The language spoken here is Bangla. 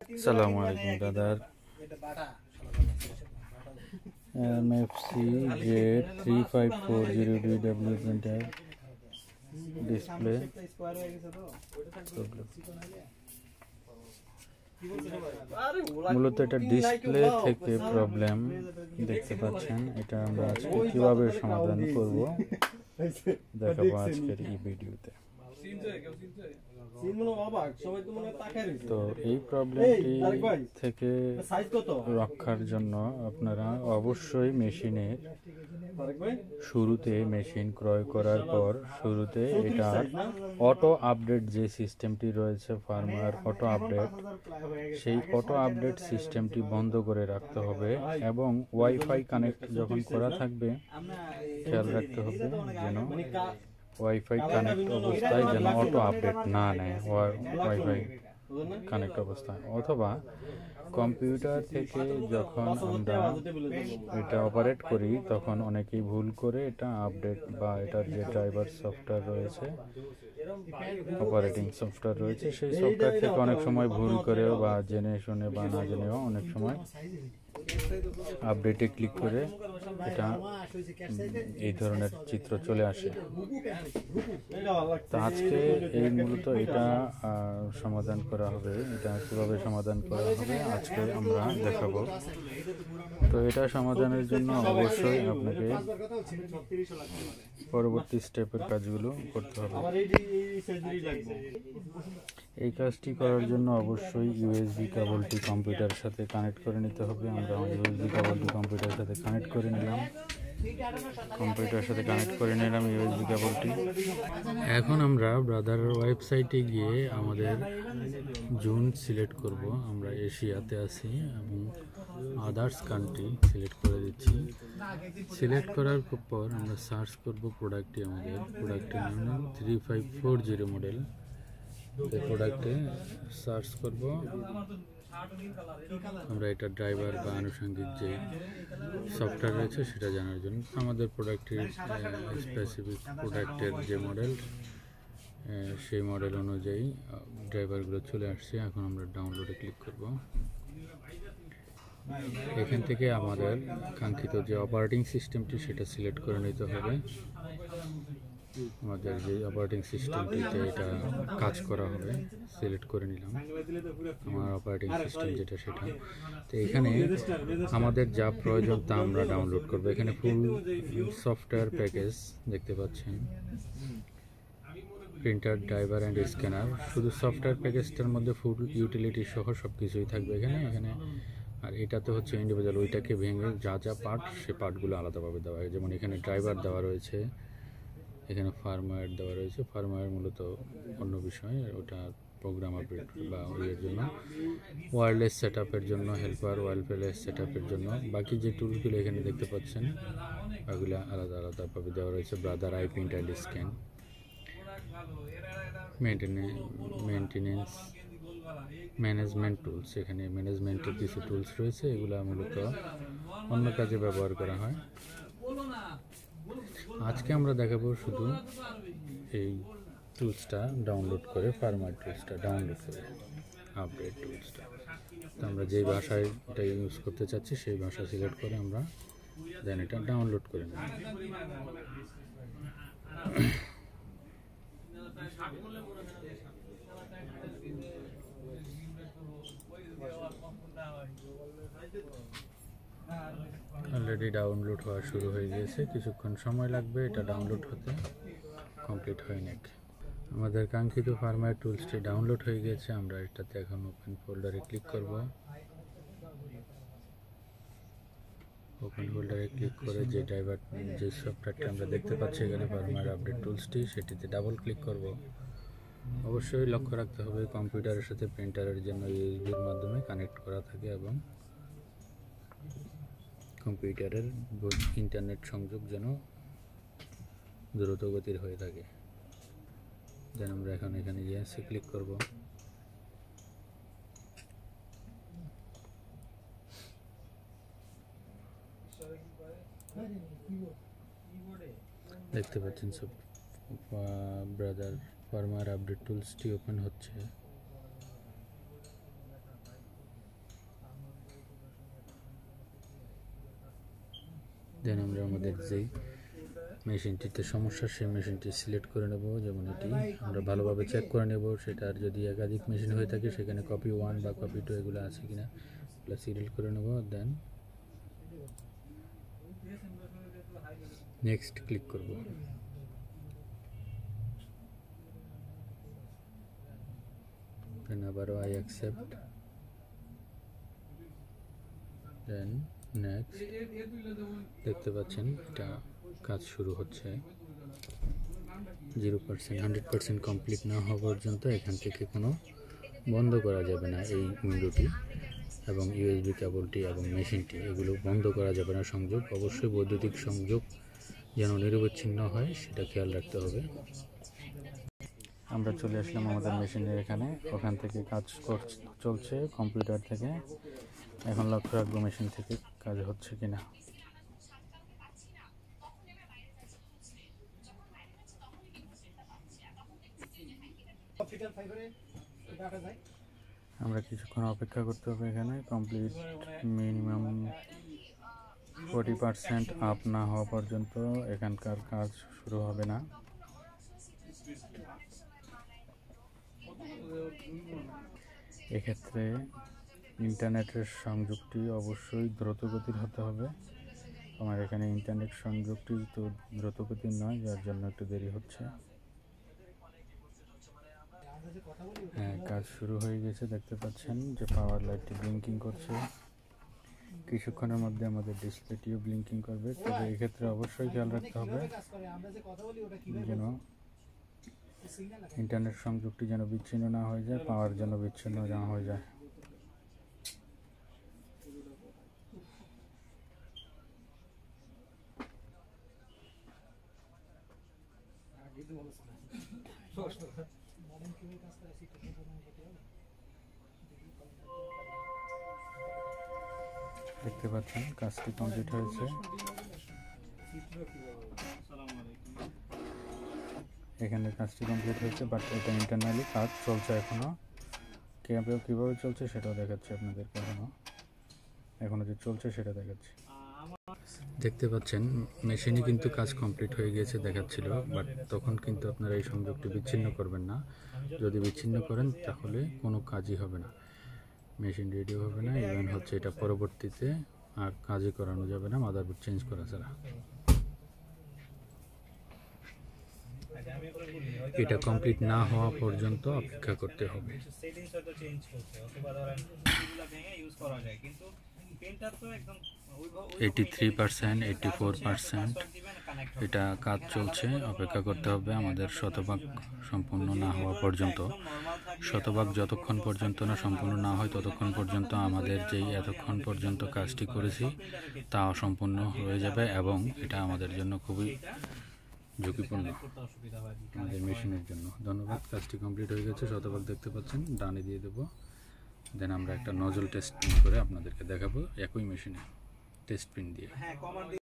আসসালামু আলাইকুম দাদার MFC Z3540DW প্রিন্টার ডিসপ্লে মূলত এটা ডিসপ্লে থেকে প্রবলেম দেখতে পাচ্ছেন। এটা আমরা আজকে কিভাবে সমাধান করব দেখাবো আজকের এই ভিডিওতে। তো এই প্রবলেমটি থেকে রক্ষার জন্য আপনারা অবশ্যই মেশিনের শুরুতে মেশিন ক্রয় করার পর শুরুতে এটার অটো আপডেট যে সিস্টেমটি রয়েছে ফার্মওয়্যার অটো আপডেট, সেই অটো আপডেট সিস্টেমটি বন্ধ করে রাখতে হবে এবং ওয়াইফাই কানেক্ট যখন করা থাকবে খেয়াল রাখতে হবে যেন ওয়াইফাই কানেক্ট অবস্থায় যেন অটো আপডেট না নেয় ওয়াইফাই কানেক্ট অবস্থায়, অথবা কম্পিউটার থেকে যখন আমরা এটা অপারেট করি তখন অনেকেই ভুল করে এটা আপডেট বা এটার যে ড্রাইভার সফটওয়্যার রয়েছে অপারেটিং সফটওয়্যার রয়েছে সেই সফটওয়্যার থেকে অনেক সময় ভুল করেও বা জেনে শুনে বা না জেনেও অনেক সময় আপডেটে ক্লিক করে এটা এই ধরনের চিত্র চলে আসে। তো আজকে এই মূলত এটা সমাধান করা হবে। এটা কিভাবে সমাধান করা হবে আজকে আমরা দেখাবো। তো এটা সমাধানের জন্য অবশ্যই আপনাকে পরবর্তী স্টেপের কাজগুলো করতে হবে। এই কাজটি করার জন্য অবশ্যই ইউএসবি কেবলটি কম্পিউটারের সাথে কানেক্ট করে নিতে হবে। আমরা ইউএসবি কেবলটি কম্পিউটারের সাথে কানেক্ট করে নিলাম, কম্পিউটারের সাথে কানেক্ট করে নিলাম ইউএসবি কেবলটি। এখন আমরা ব্রাদারের ওয়েবসাইটে গিয়ে আমাদের জোন সিলেক্ট করব। আমরা এশিয়াতে আছি এবং আদার্স কান্ট্রি সিলেক্ট করে দিচ্ছি। সিলেক্ট করার পর আমরা সার্চ করব প্রোডাক্টটি, আমাদের প্রোডাক্টের নাম 3540 মডেল। এই প্রোডাক্টে সার্চ করব আমরা এটা ড্রাইভার বা আনুষঙ্গিক যে সফটওয়্যার রয়েছে সেটা জানার জন্য। আমাদের প্রোডাক্টের স্পেসিফিক প্রোডাক্টের যে মডেল সেই মডেল অনুযায়ী ড্রাইভারগুলো চলে আসছে। এখন আমরা ডাউনলোডে ক্লিক করব। এখান থেকে আমাদের কাঙ্ক্ষিত যে অপারেটিং সিস্টেমটি সেটা সিলেক্ট করে নিতে হবে। আমাদের যে অপারেটিং সিস্টেমটিতে এটা কাজ করা হবে সিলেক্ট করে নিলাম আমার অপারেটিং সিস্টেম যেটা সেটা। তো এখানে আমাদের যা প্রয়োজন তা আমরা ডাউনলোড করব। এখানে ফুল সফটওয়্যার প্যাকেজ দেখতে পাচ্ছেন, প্রিন্টার, ড্রাইভার অ্যান্ড স্ক্যানার। শুধু সফটওয়্যার প্যাকেজটার মধ্যে ফুল ইউটিলিটি সহ সব কিছুই থাকবে এখানে। আর এটাতে হচ্ছে ইন্ডিভিজুয়াল, ওইটাকে ভেঙে যা যা পার্ট সে পার্টগুলো আলাদাভাবে দেওয়া হয়। যেমন এখানে ড্রাইভার দেওয়া রয়েছে, এখানে ফার্মওয়্যার দেওয়া রয়েছে। ফার্মওয়্যার মূলত অন্য বিষয়, ওটা প্রোগ্রাম আপডেট বা ইয়ের জন্য, ওয়্যারলেস সেটআপের জন্য, হেল্পার ওয়্যারলেস সেটআপের জন্য। বাকি যে টুলসগুলো এখানে দেখতে পাচ্ছেন ওগুলো আলাদা আলাদাভাবে দেওয়া রয়েছে। Brother I print and scan, maintenance, management tools. এখানে ম্যানেজমেন্টের কিছু টুলস রয়েছে, এগুলো মূলত অন্য কাজে ব্যবহার করা হয়। আজকে আমরা দেখাবো শুধু এই টুলসটা ডাউনলোড করে, ফার্মওয়্যার টুলসটা ডাউনলোড করে, আপডেট টুলসটা। তো আমরা যেই ভাষায় এটা ইউজ করতে চাচ্ছি সেই ভাষা সিলেক্ট করে আমরা দেন এটা ডাউনলোড করে নেব। অলরেডি ডাউনলোড হওয়া শুরু হয়ে গিয়েছে, কিছুক্ষণ সময় লাগবে এটা ডাউনলোড হতে, কমপ্লিট হয়নি। আমাদের কাঙ্ক্ষিত ফার্মওয়্যার টুলসটি ডাউনলোড হয়ে গেছে। আমরা এটাতে এখন ওপেন ফোল্ডারে ক্লিক করব। ওপেন ফোল্ডারে ক্লিক করে যে ড্রাইভার যে সফটওয়্যারটা আমরা দেখতে পাচ্ছি এখানে ফার্মওয়্যার আপডেট টুলসটি, সেটিতে ডাবল ক্লিক করব। অবশ্যই লক্ষ্য রাখতে হবে কম্পিউটারের সাথে প্রিন্টারের জন্য ইউএসবির মাধ্যমে কানেক্ট করা থাকে এবং কম্পিউটারের ইন্টারনেট সংযোগ যেন দ্রুত গতির হয়ে থাকে। যেন আমরা এখন এখানে গিয়ে ক্লিক করব। দেখতে পাচ্ছেন সব ব্রাদার ফার্মওয়্যার আপডেট টুলসটি ওপেন হচ্ছে। দেন আমরা আমাদের যেই মেশিনটিতে সমস্যা সেই মেশিনটি সিলেক্ট করে নেব, যেমন এটি আমরা ভালোভাবে চেক করে নেব সেটার যদি একাধিক মেশিন হয়ে থাকে সেখানে কপি 1 বা কপি 2 এগুলো আছে কিনা এগুলো সিলেক্ট করে নেব। দেন নেক্সট ক্লিক করব। দেন আবারও আই অ্যাকসেপ্ট, দেন নেক্সট। দেখতে পাচ্ছেন এটা কাজ শুরু হচ্ছে। 0% 100% কমপ্লিট না হওয়া পর্যন্ত এখান থেকে কোনো বন্ধ করা যাবে না এই উইন্ডোটি এবং ইউএসবি কেবলটি এবং মেশিনটি এগুলো বন্ধ করা যাবে না। সংযোগ অবশ্যই বৈদ্যুতিক সংযোগ যেন নিরবচ্ছিন্ন হয় সেটা খেয়াল রাখতে হবে। আমরা চলে আসলাম আমাদের মেশিনের এখানে, ওখান থেকে কাজ চলছে কম্পিউটার থেকে। এখন লক্ষ্য রাখবো মেশিন থেকে কাজ হচ্ছে কিনা। আমরা কিছুক্ষণ অপেক্ষা করতে হবে এখানে। কমপ্লিট মিনিমাম 40% আপ না হওয়া পর্যন্ত এখানকার কাজ শুরু হবে না। এক্ষেত্রে ইন্টারনেটের সংযোগটি অবশ্যই দ্রুতগতির হতে হবে। আমার এখানে ইন্টারনেট সংযোগটি তো দ্রুতগতির নয়, যার জন্য একটু দেরি হচ্ছে। হ্যাঁ, কাজ শুরু হয়ে গেছে। দেখতে পাচ্ছেন যে পাওয়ার লাইটটি ব্লিঙ্কিং করছে। কিছুক্ষণের মধ্যে আমাদের ডিসপ্লেটিও ব্লিঙ্কিং করবে। তবে এক্ষেত্রে অবশ্যই খেয়াল রাখতে হবে যেন ইন্টারনেট সংযোগটি যেন বিচ্ছিন্ন না হয়ে যায়, পাওয়ার যেন বিচ্ছিন্ন না হয়ে যায়। দেখতে পাচ্ছেন কাজটি কমপ্লিট হয়েছে। এখানে কাজটি কমপ্লিট হয়েছে, বাট এটা ইন্টারনালি কাজ চলছে এখনো। কিভাবে চলছে সেটাও দেখাচ্ছি আপনাদেরকে। এখনো যে চলছে সেটা দেখাচ্ছি। দেখতে পাচ্ছেন মেশিনে কিন্তু কাজ কমপ্লিট হয়ে গিয়েছে দেখাচ্ছিল, বাট তখন কিন্তু আপনারা এই সংযোগটি বিচ্ছিন্ন করবেন না। যদি বিচ্ছিন্ন করেন তাহলে কোনো কাজই হবে না, মেশিন রেডিও হবে না। ইভেন হচ্ছে এটা পরবর্তীতে আর কাজই করানো যাবে না মাদারবোর্ড চেঞ্জ করা ছাড়া। এটা কমপ্লিট না হওয়া পর্যন্ত অপেক্ষা করতে হবে। 83%, 84% এটা কাজ চলছে, অপেক্ষা করতে হবে আমাদের শতভাগ সম্পূর্ণ না হওয়া পর্যন্ত। শতভাগ যতক্ষণ পর্যন্ত না সম্পূর্ণ না হয় ততক্ষণ পর্যন্ত আমাদের যেই এতক্ষণ পর্যন্ত কাজটি করেছি তা অসম্পূর্ণ হয়ে যাবে এবং এটা আমাদের জন্য খুবই ঝুঁকিপূর্ণ আমাদের মেশিনের জন্য। ধন্যবাদ। কাজটি কমপ্লিট হয়ে গেছে, শতভাগ দেখতে পাচ্ছেন। ডানে দিয়ে দেবো। দেন আমরা একটা নজল টেস্ট করে আপনাদেরকে দেখাবো একই মেশিনে টেস্ট পিন দিয়ে।